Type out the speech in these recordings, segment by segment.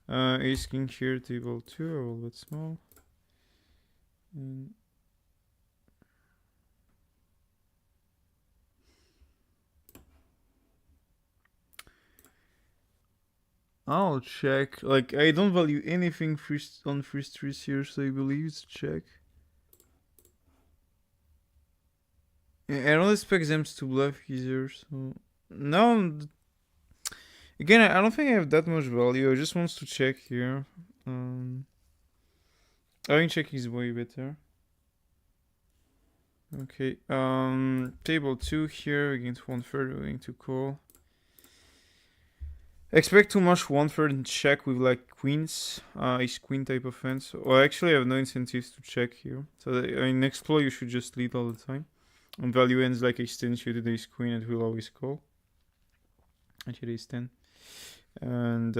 Ace king here, table 2, a little bit small. And I'll check. Like, I don't value anything on first trees here, so I believe it's check. I don't expect them to bluff either, so... No, again, I don't think I have that much value. I just want to check here. I think check is way better. Okay, table 2 here against 1/3, we're going to call. Expect too much 1/3 and check with like queens, ace queen type of hands. Or actually, I have no incentives to check here. So, in explore, you should just lead all the time. On value ends like ace 10 suited ace queen, it will always call. Actually, ace 10. And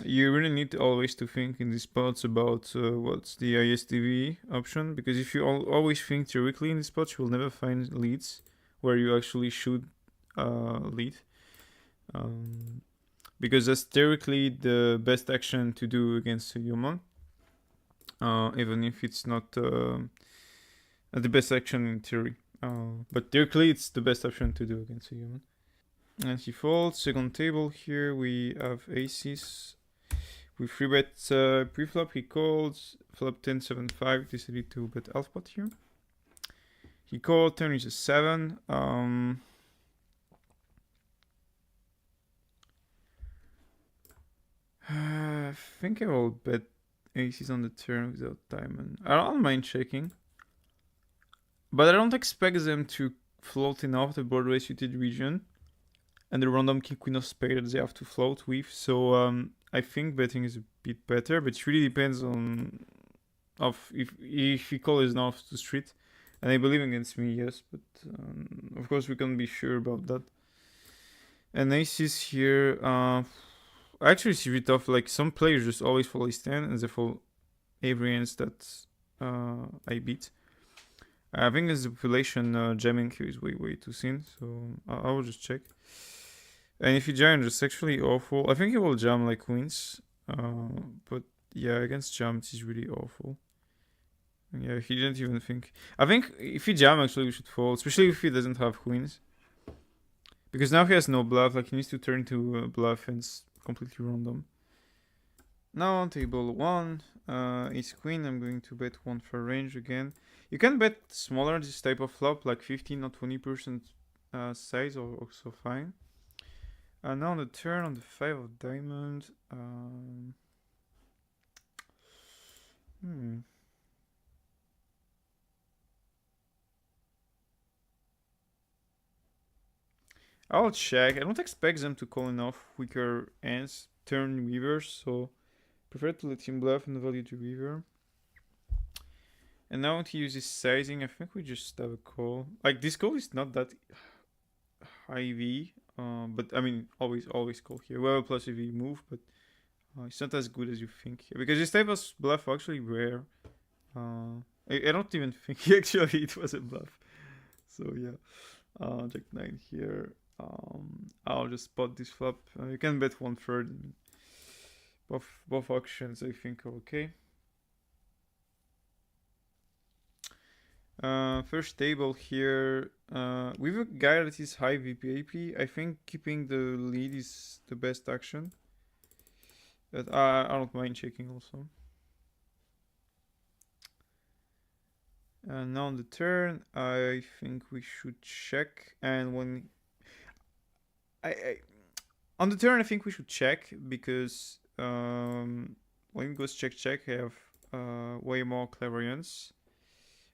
you really need always to think in these spots about what's the ISTV option, because if you always think theoretically in these spots, you will never find leads where you actually should lead. Because that's theoretically the best action to do against a human, even if it's not the best action in theory. But theoretically, it's the best option to do against a human. And he folds. Second table here, we have aces. We 3-bet pre-flop, he calls. Flop 10-7-5, decided to bet half pot here. He called, turn is a 7. I think I will bet aces on the turn without diamond. I don't mind checking. But I don't expect them to float enough the board suited region and the random king queen of spades that they have to float with. So I think betting is a bit better, but it really depends on if he calls enough to street. And I believe against me, yes, but of course we can't be sure about that. And aces here, actually it's really tough. Like some players just always fall ace 10 and they fall every hands that I beat. I think as the population jamming here is way too thin, so I will just check. And if he jam, it's actually awful. I think he will jam like queens, but yeah, against jam it is really awful. Yeah, he didn't even think. I think if he jam, actually we should fold, especially if he doesn't have queens, because now he has no bluff. Like he needs to turn to bluff, and it's completely random. Now on table 1, ace queen. I'm going to bet 1 for range again. You can bet smaller this type of flop, like 15 or 20% size, or also fine. Now on the turn, on the 5 of diamond. I'll check. I don't expect them to call enough weaker hands, turn weavers, so prefer to let him bluff and value the weaver. And now to use his sizing, I think we just have a call. Like this call is not that high V, but I mean always call here. We have a plus EV move, but it's not as good as you think here, because this type of bluff actually rare. I don't even think actually it was a bluff. So yeah, Jack 9 here. I'll just spot this flop. You can bet 1/3. Both auctions I think are okay. First table here. With a guy that is high VPAP, I think keeping the lead is the best action. But I don't mind checking also. And now on the turn, I think we should check. And when on the turn, I think we should check, because when he goes check, I have way more clairvoyance.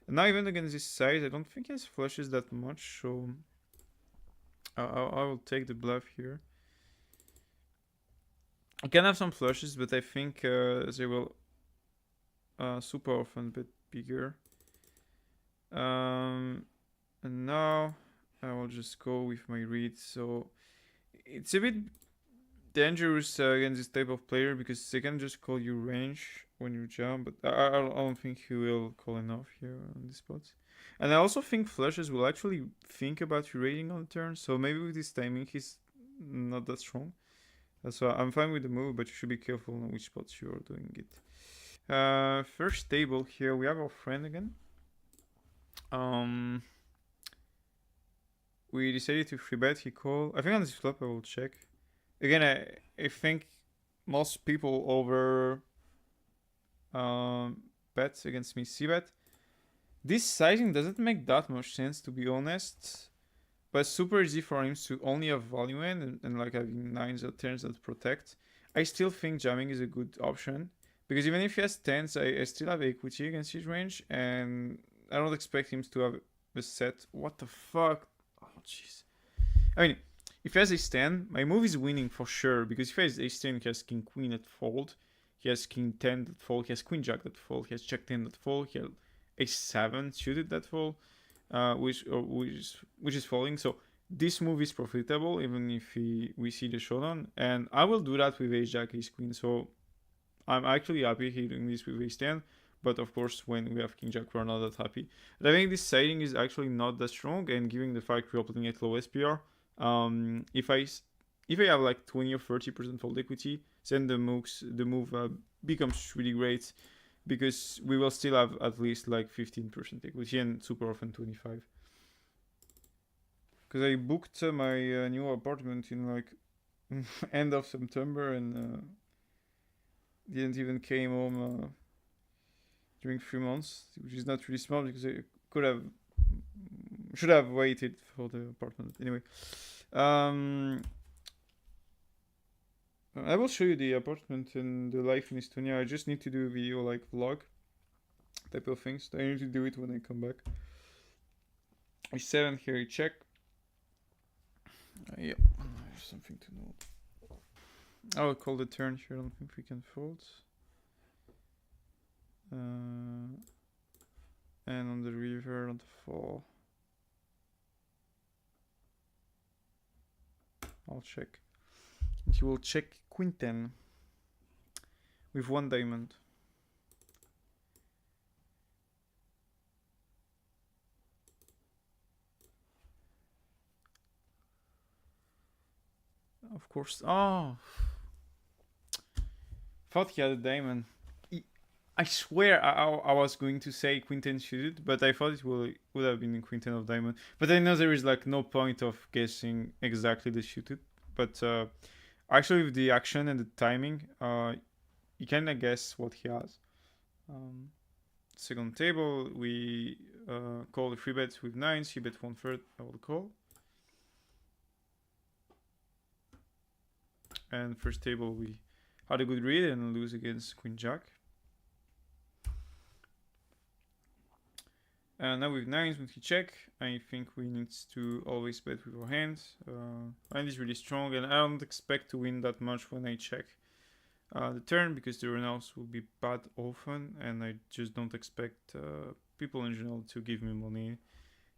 And now even against this size, I don't think he has flushes that much, so I will take the bluff here. I can have some flushes, but I think they will super often bet bigger. And now I will just go with my read. So it's a bit dangerous against this type of player, because they can just call you range when you jump, but I don't think he will call enough here on this spot. And I also think flushes will actually think about your rating on the turn, so maybe with this timing he's not that strong. So I'm fine with the move, but you should be careful on which spots you are doing it. First table here, we have our friend again. We decided to free bet. He called. I think on this flop I will check. Again, I think most people over bet against me see bet. This sizing doesn't make that much sense, to be honest. But it's super easy for him to only have value in and like having nines or tens that protect. I still think jamming is a good option because even if he has tens, I still have equity against his range, and I don't expect him to have a set. What the fuck? Oh jeez. I mean, if he has ace 10, my move is winning for sure because if he has ace 10, he has king queen at fold, he has king 10 that fold, he has queen jack that fold, he has jack 10 that fold, he has ace 7 suited that fold, which is folding. So this move is profitable even if we see the showdown, and I will do that with ace jack ace queen. So I'm actually happy hitting this with ace 10. But of course, when we have king jack, we're not that happy. But I think this siding is actually not that strong, and given the fact we're playing at low SPR, if I have like 20 or 30% fold equity, then the move becomes really great because we will still have at least like 15% equity and super often 25. Because I booked my new apartment in like end of September and didn't even came home during 3 months, which is not really smart because I should have waited for the apartment. Anyway, I will show you the apartment and the life in Estonia. I just need to do a video like vlog type of things. I need to do it when I come back. E7 here, I check. Yep, there's something to know. I will call the turn here. I don't think we can fold. And on the river, on the 4, I'll check. And he will check queen 10 with 1 diamond. Of course. Oh, thought he had a diamond. I swear I was going to say queen 10 suited, but I thought it would have been queen 10 of diamond. But I know there is like no point of guessing exactly the suited. But actually, with the action and the timing, you kind of guess what he has. Second table, we call the free bets with 9s. He bet 1/3. I will call. And first table, we had a good read and lose against queen jack. Now with 9s, when he check, I think we need to always bet with our hands. Hand is really strong, and I don't expect to win that much when I check the turn because the runoffs will be bad often, and I just don't expect people in general to give me money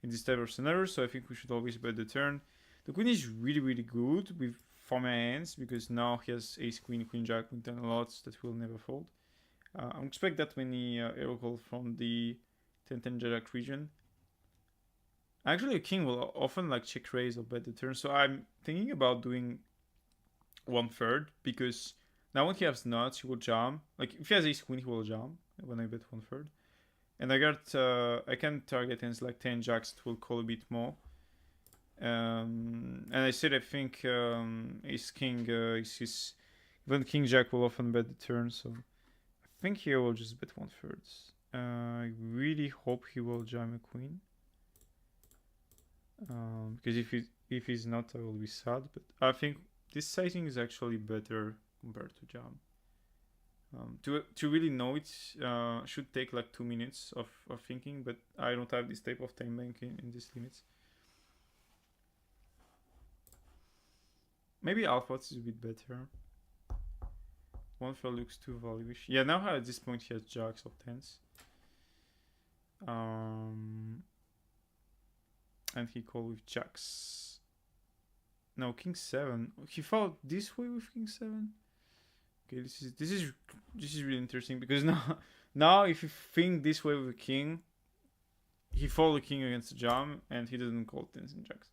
in this type of scenario. So I think we should always bet the turn. The queen is really, really good with for my hands because now he has ace queen, queen jack, queen 10 a lot that will never fold. I expect that when he arrow call from the 10-10 jack region. Actually, a king will often like check raise or bet the turn, so I'm thinking about doing 1/3 because now when he has nuts, he will jam. Like if he has ace queen, he will jam when I bet 1/3. And I can target hands like 10 jacks that will call a bit more. And I said I think ace king even king jack will often bet the turn, so I think here we'll just bet 1/3. I really hope he will jam a queen. Because if he's not, I will be sad. But I think this sizing is actually better compared to jam. To really know it should take like 2 minutes of thinking, but I don't have this type of time bank in these limits. Maybe alpha is a bit better. 1/3 looks too value-ish. Yeah, now at this point he has jacks or tens. And he called with jacks. No, king 7. He fought this way with king 7. Okay, this is really interesting because now if you think this way with a king, he followed the king against the jam and he doesn't call tens and jacks.